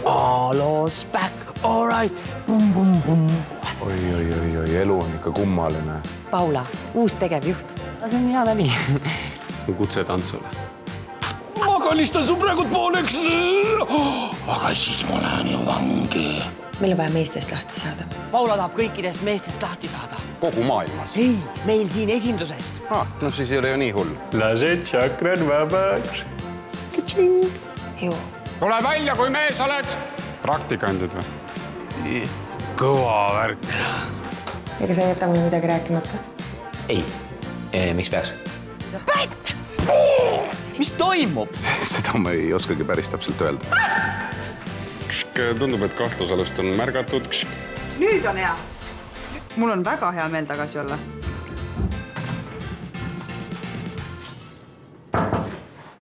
Alo's back, all right, bum, bum, bum. Oi, elu on ikka kummaline. Paula, uus tegevjuht. See on hea nali. See on kutse tantsule. Ma kallistan su praegult pooleks, aga siis ma lähen ju vangi. Meil on vaja meestest lahti saada. Paula tahab kõikidest meestest lahti saada. Kogu maailmas? Ei, meil siin esindusest. No siis ei ole ju nii hull. Lase tšakrad vabaks. Kitšing. Ju. Tule välja, kui mees oled! Praktikandid või? Kõva värk. Ega sa ei jäta mul midagi rääkimata? Ei, miks peaks? Pätt! Mis toimub? Seda ma ei oskagi päris täpselt öelda. Tundub, et kahtlusalust on märgatud. Nüüd on hea. Mul on väga hea meel tagasi olla.